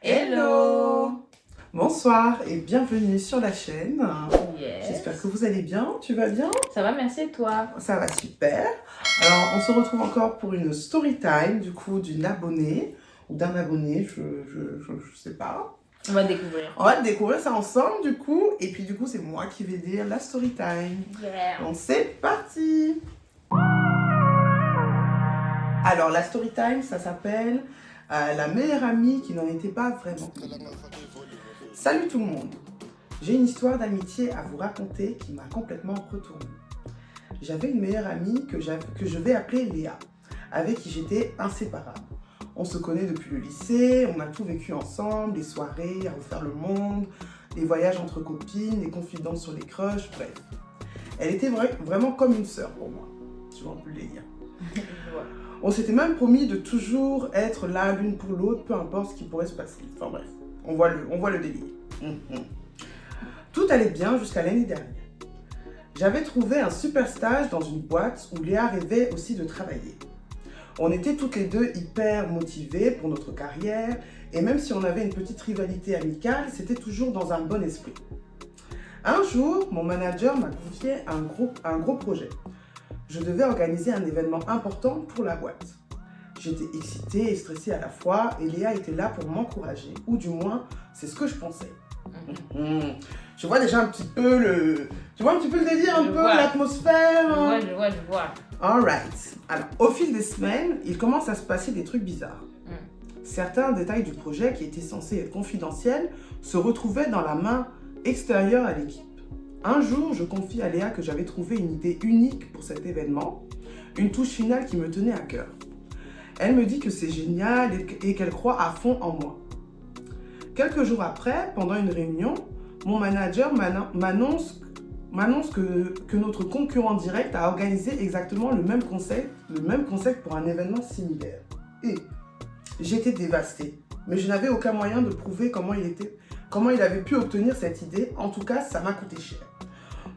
Hello! Bonsoir et bienvenue sur la chaîne. Yes. J'espère que vous allez bien, tu vas bien? Ça va, merci et toi? Ça va super. Alors on se retrouve encore pour une story time du coup d'une abonnée ou d'un abonné, je sais pas. On va découvrir. On va découvrir ça ensemble du coup et puis du coup c'est moi qui vais dire la story time. Yeah. Donc c'est parti! Alors la story time ça s'appelle la meilleure amie qui n'en était pas vraiment. Salut tout le monde! J'ai une histoire d'amitié à vous raconter qui m'a complètement retournée. J'avais une meilleure amie que je vais appeler Léa, avec qui j'étais inséparable. On se connaît depuis le lycée, on a tout vécu ensemble, des soirées, à refaire le monde, des voyages entre copines, des confidences sur les crushs, bref. Elle était vraiment comme une sœur pour moi, tu vois un peu le délire. On s'était même promis de toujours être là l'une pour l'autre, peu importe ce qui pourrait se passer. Enfin bref, on voit le délire. Tout allait bien jusqu'à l'année dernière. J'avais trouvé un super stage dans une boîte où Léa rêvait aussi de travailler. On était toutes les deux hyper motivées pour notre carrière et même si on avait une petite rivalité amicale, c'était toujours dans un bon esprit. Un jour, mon manager m'a confié un gros projet. Je devais organiser un événement important pour la boîte. J'étais excitée et stressée à la fois et Léa était là pour m'encourager, ou du moins, c'est ce que je pensais. Je vois déjà un petit peu le... Tu vois un petit peu le délire, l'atmosphère. Je vois. Alright. Alors, au fil des semaines, il commence à se passer des trucs bizarres. Certains détails du projet qui étaient censés être confidentiels se retrouvaient dans la main extérieure à l'équipe. Un jour, je confie à Léa que j'avais trouvé une idée unique pour cet événement, une touche finale qui me tenait à cœur. Elle me dit que c'est génial et qu'elle croit à fond en moi. Quelques jours après, pendant une réunion, mon manager m'annonce que notre concurrent direct a organisé exactement le même concept pour un événement similaire. Et j'étais dévastée, mais je n'avais aucun moyen de prouver comment il avait pu obtenir cette idée. En tout cas, ça m'a coûté cher.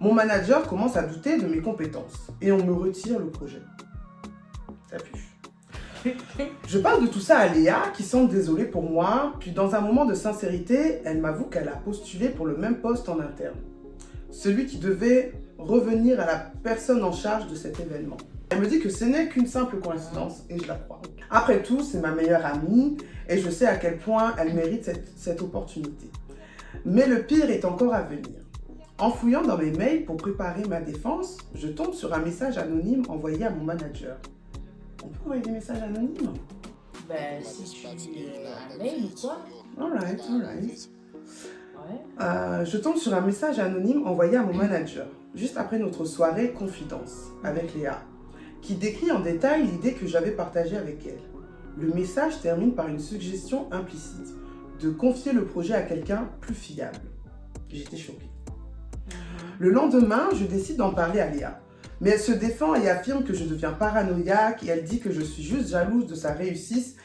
Mon manager commence à douter de mes compétences et on me retire le projet. Ça pue. Je parle de tout ça à Léa, qui semble désolée pour moi, puis dans un moment de sincérité, elle m'avoue qu'elle a postulé pour le même poste en interne. Celui qui devait revenir à la personne en charge de cet événement. Elle me dit que ce n'est qu'une simple coïncidence et je la crois. Après tout, c'est ma meilleure amie et je sais à quel point elle mérite cette opportunité. Mais le pire est encore à venir. En fouillant dans mes mails pour préparer ma défense, je tombe sur un message anonyme envoyé à mon manager. On peut envoyer des messages anonymes? Ben, si tu as un mail ou quoi? Alright. Ouais. Je tombe sur un message anonyme envoyé à mon manager, juste après notre soirée confidence avec Léa, qui décrit en détail l'idée que j'avais partagée avec elle. Le message termine par une suggestion implicite, de confier le projet à quelqu'un plus fiable. J'étais choquée. Le lendemain, je décide d'en parler à Léa. Mais elle se défend et affirme que je deviens paranoïaque et elle dit que je suis juste jalouse de sa réussite,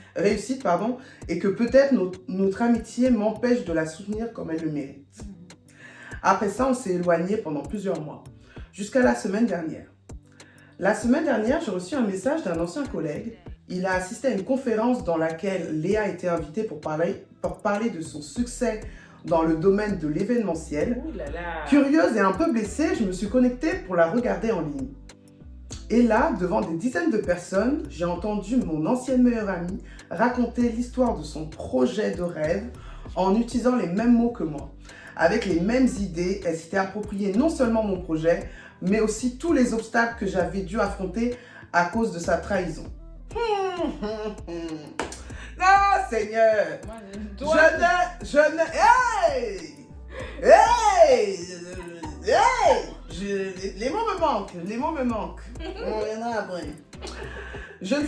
et que peut-être notre amitié m'empêche de la soutenir comme elle le mérite. Après ça, on s'est éloignés pendant plusieurs mois, jusqu'à la semaine dernière. La semaine dernière, j'ai reçu un message d'un ancien collègue. Il a assisté à une conférence dans laquelle Léa était invitée pour parler de son succès dans le domaine de l'événementiel. Curieuse et un peu blessée, je me suis connectée pour la regarder en ligne. Et là, devant des dizaines de personnes, j'ai entendu mon ancienne meilleure amie raconter l'histoire de son projet de rêve en utilisant les mêmes mots que moi. Avec les mêmes idées, elle s'était appropriée non seulement mon projet, mais aussi tous les obstacles que j'avais dû affronter à cause de sa trahison. Ah, Seigneur! Les mots me manquent. On reviendra après. Je ne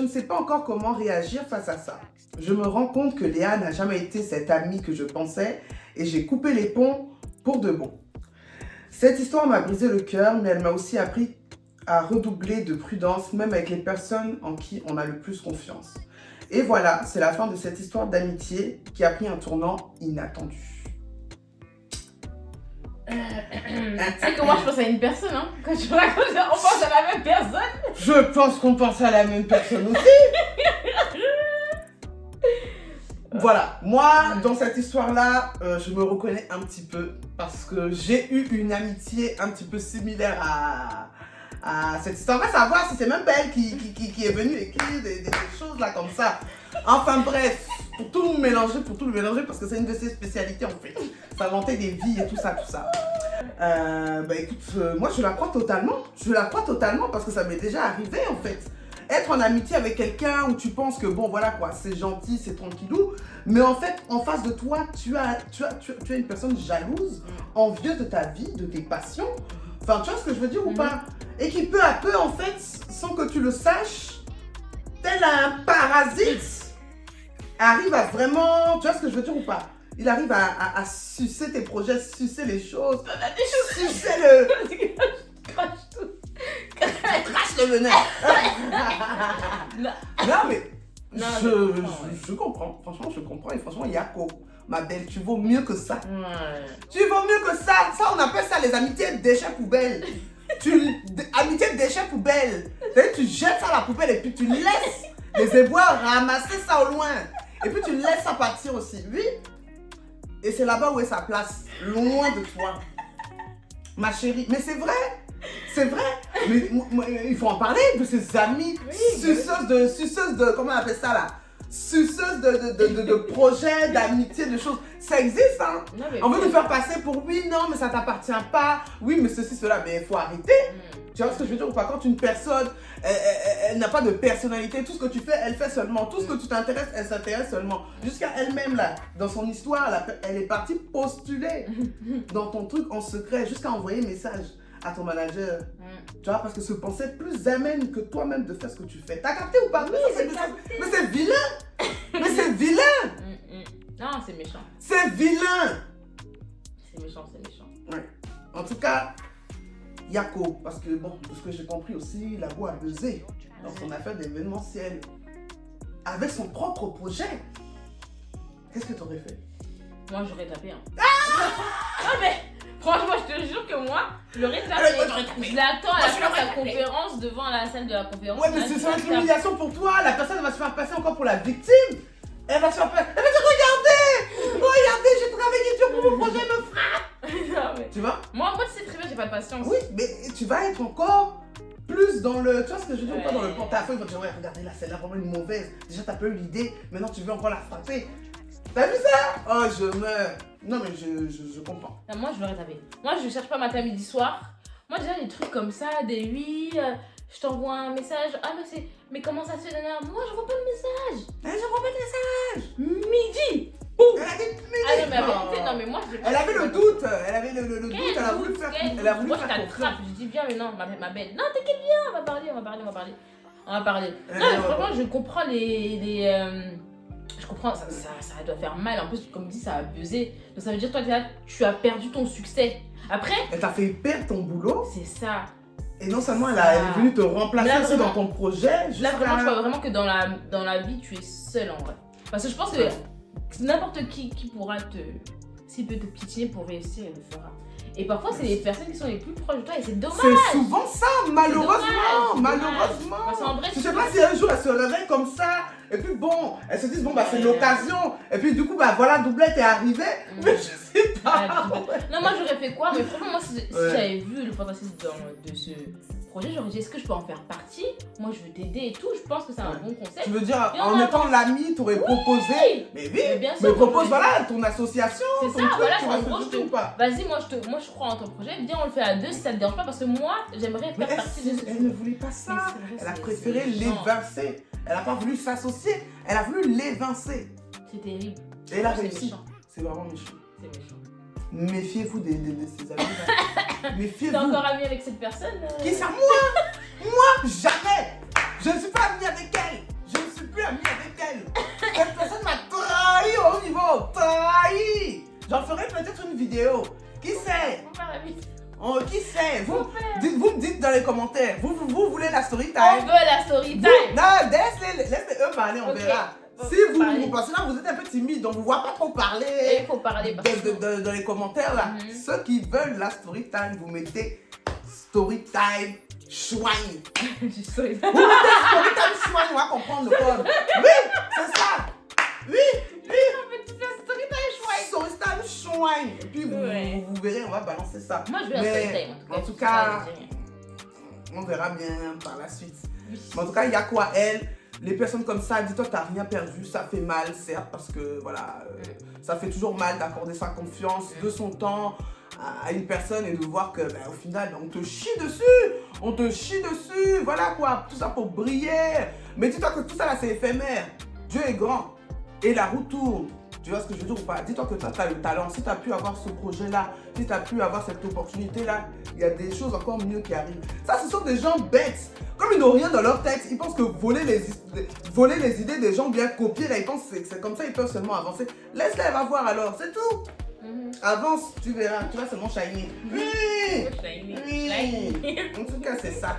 sais pas encore comment réagir face à ça. Je me rends compte que Léa n'a jamais été cette amie que je pensais et j'ai coupé les ponts pour de bon. Cette histoire m'a brisé le cœur, mais elle m'a aussi appris à redoubler de prudence, même avec les personnes en qui on a le plus confiance. Et voilà, c'est la fin de cette histoire d'amitié qui a pris un tournant inattendu. Tu sais que moi je pense à une personne, hein. Quand tu racontes, on pense à la même personne. Je pense qu'on pense à la même personne aussi. Voilà, moi, dans cette histoire-là, je me reconnais un petit peu parce que j'ai eu une amitié un petit peu similaire à cette histoire. On va savoir si c'est même elle qui est venue écrire des choses là comme ça. Enfin bref, pour tout le mélanger, parce que c'est une de ses spécialités en fait. S'inventer des vies et tout ça, bah écoute, moi je la crois totalement parce que ça m'est déjà arrivé en fait. Être en amitié avec quelqu'un où tu penses que bon voilà quoi, c'est gentil, c'est tranquillou, mais en fait en face de toi, tu as une personne jalouse, envieuse de ta vie, de tes passions, enfin tu vois ce que je veux dire ou pas? Et qui peu à peu en fait, sans que tu le saches, tel un parasite, arrive à vraiment, tu vois ce que je veux dire ou pas? Il arrive à sucer tes projets, sucer les choses, sucer le... Crache tout. Crache le venin. Non mais je comprends, franchement je comprends et franchement Yako, ma belle, tu vaux mieux que ça. Tu vaux mieux que ça, on appelle ça les amitiés déchets poubelles. Amitié déchets poubelles. Tu jettes ça à la poubelle et puis tu laisses les éboueurs ramasser ça au loin. Et puis tu laisses ça partir aussi, oui. Et c'est là-bas où est sa place, loin de toi. Ma chérie, mais c'est vrai. Mais il faut en parler de ses amis, suceuses de, comment on appelle ça là? Suceuses de projets, d'amitié, de choses. Ça existe, hein? Non, on veut nous faire passer pour oui, non, mais ça t'appartient pas. Oui, mais ceci, cela, mais il faut arrêter. Tu vois ce que je veux dire ou pas? Quand une personne, elle n'a pas de personnalité, tout ce que tu fais, elle fait seulement. Tout ce que tu t'intéresses, elle s'intéresse seulement. Jusqu'à elle-même, là, dans son histoire, elle est partie postuler dans ton truc en secret, jusqu'à envoyer message à ton manager. Tu vois, parce que se pensait plus amène que toi-même de faire ce que tu fais. T'as capté ou pas? Oui, mais c'est vilain. Mais c'est vilain. Non, c'est méchant. C'est vilain. C'est méchant. Ouais. En tout cas, Yako, parce que bon, de ce que j'ai compris aussi, la go a buzzé dans son affaire d'événementiel. Avec son propre projet. Qu'est-ce que t'aurais fait? Moi, j'aurais tapé. Non, mais franchement, je te jure que moi, j'aurais tapé. Je l'attends à la fin de la conférence, devant la scène de la conférence. Ouais, mais c'est une humiliation pour toi. La personne va se faire passer encore pour la victime. Elle va se faire passer. Elle va dire, regardez, j'ai travaillé dur pour mon projet, me frappe. Non, mais... Tu vois? Moi, tu sais très bien, j'ai pas de patience. Oui, mais tu vas être encore plus dans le... Tu vois ce que je veux dire ou pas? Dans le porte-à-faux, ils vont te dire, ouais, regardez là, celle-là, vraiment une mauvaise. Déjà, t'as pas eu l'idée, maintenant tu veux encore la frapper. T'as vu ça? Oh, je meurs. Non, mais je comprends. Non, moi, je l'aurais tapé. Moi, je cherche pas ma ta midi soir. Moi, déjà, des trucs comme ça, des oui, je t'envoie un message. Ah, mais comment ça se fait? Moi, je vois pas de message. Je vois pas de message. Midi. Elle a dit midi. Ah non, mais en vérité, non, mais moi, elle avait le doute. Elle avait le doute. Elle a voulu faire. Elle a voulu moi, faire. je t'attrape. Je dis, viens, mais non, ma belle. Non, t'inquiète, viens, on va parler. Non, mais franchement, je comprends je comprends, ça doit faire mal. En plus, comme dit, ça a buzzé. Donc ça veut dire, toi, tu as perdu ton succès. Après... Elle t'a fait perdre ton boulot. C'est ça. Et non seulement elle est venue te remplacer là, aussi vraiment, dans ton projet. Là, vraiment, je vois vraiment que dans la vie, tu es seule en vrai. Parce que je pense que n'importe qui pourra s'il peut te piétiner pour réussir, il le fera. Et parfois, c'est les personnes qui sont les plus proches de toi et c'est dommage. C'est souvent ça, malheureusement. Malheureusement. Parce qu'en vrai, je sais pas si un jour elle se réveille comme ça. Et puis bon, elles se disent, bon bah c'est l'occasion. Et puis du coup, bah voilà, doublette est arrivée. Mais je sais pas. Non, moi j'aurais fait quoi? Mais franchement, moi si j'avais vu le potentiel de ce projet, j'aurais dit, est-ce que je peux en faire partie? Moi je veux t'aider et tout, je pense que c'est un bon concept. Tu veux dire, en étant l'ami, t'aurais proposé? Mais oui, mais propose voilà ton association. C'est ça, voilà, en gros, vas-y, moi je crois en ton projet, viens on le fait à deux si ça te dérange pas, parce que moi j'aimerais faire partie de ce. Elle ne voulait pas ça, elle a préféré l'évincer. Elle n'a pas voulu s'associer, elle a voulu l'évincer. C'est terrible. Et elle a réussi. C'est vraiment méchant. C'est méchant. Méfiez-vous de ces amis. Méfiez-vous. T'es encore ami avec cette personne? Qui ça? Moi, jamais. Je ne suis pas ami avec elle. Je ne suis plus ami avec elle. Cette personne m'a trahi au niveau. Trahi. J'en ferai peut-être une vidéo. Qui sait? Oh, qui sait? Vous me dites dans les commentaires. Vous voulez la story time? On veut la story time. Non, laissez eux parler, on verra. Si vous pensez là, vous êtes un peu timide, donc vous ne voyez pas trop parler. Il faut parler dans les commentaires là. Ceux qui veulent la story time, vous mettez story time Chouagne. Vous mettez story time Chouagne, on va comprendre le code. Oui, c'est ça. Oui. rejoigne. Et puis vous verrez, on va balancer ça. Moi, je vais la story time. En tout cas, on verra bien par la suite. Oui. Mais en tout cas, il y a quoi, elle? Les personnes comme ça, dis-toi que t'as rien perdu, ça fait mal, certes, parce que voilà, ça fait toujours mal d'accorder sa confiance, de son temps à une personne et de voir que, au final, on te chie dessus, voilà quoi, tout ça pour briller. Mais dis-toi que tout ça là, c'est éphémère. Dieu est grand et la roue tourne. Tu vois ce que je veux dire ou pas? Dis-toi que toi, tu as le talent. Si tu as pu avoir ce projet-là, si tu as pu avoir cette opportunité-là, il y a des choses encore mieux qui arrivent. Ça, ce sont des gens bêtes. Comme ils n'ont rien dans leur tête, ils pensent que voler les idées des gens, bien copier, là, ils pensent que c'est comme ça, ils peuvent seulement avancer. Laisse-les, va voir alors, c'est tout. Avance, tu verras, tu vas seulement shiner. En tout cas, c'est ça.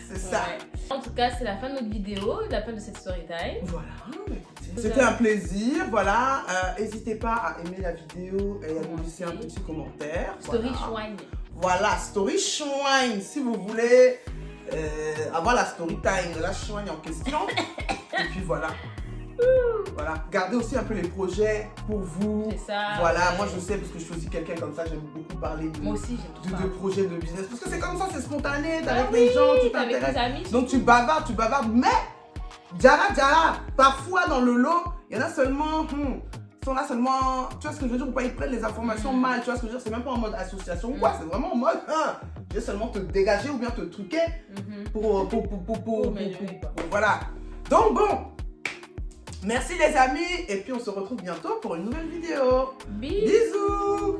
C'est ça. En tout cas, c'est la fin de notre vidéo, la fin de cette story time. Voilà, écoutez, c'était un plaisir. Voilà, n'hésitez pas à aimer la vidéo et à nous laisser un petit commentaire. Story Shrine. Voilà, Story Shrine. Si vous voulez avoir la story time de la Shrine en question. Et puis voilà. Voilà, gardez aussi un peu les projets pour vous. C'est ça. Voilà, moi je sais parce que je suis aussi quelqu'un comme ça, j'aime beaucoup parler de projets de business. Parce que c'est comme ça, c'est spontané, t'es avec les gens, tu t'intéresses. Donc tu bavardes, mais Jara, parfois dans le lot, il y en a seulement, ils sont là seulement, tu vois ce que je veux dire, ou pas, ils prennent les informations mal, tu vois ce que je veux dire, c'est même pas en mode association ou quoi, c'est vraiment en mode, je vais seulement te dégager ou bien te truquer pour voilà. Donc bon. Merci les amis et puis on se retrouve bientôt pour une nouvelle vidéo. Bisous.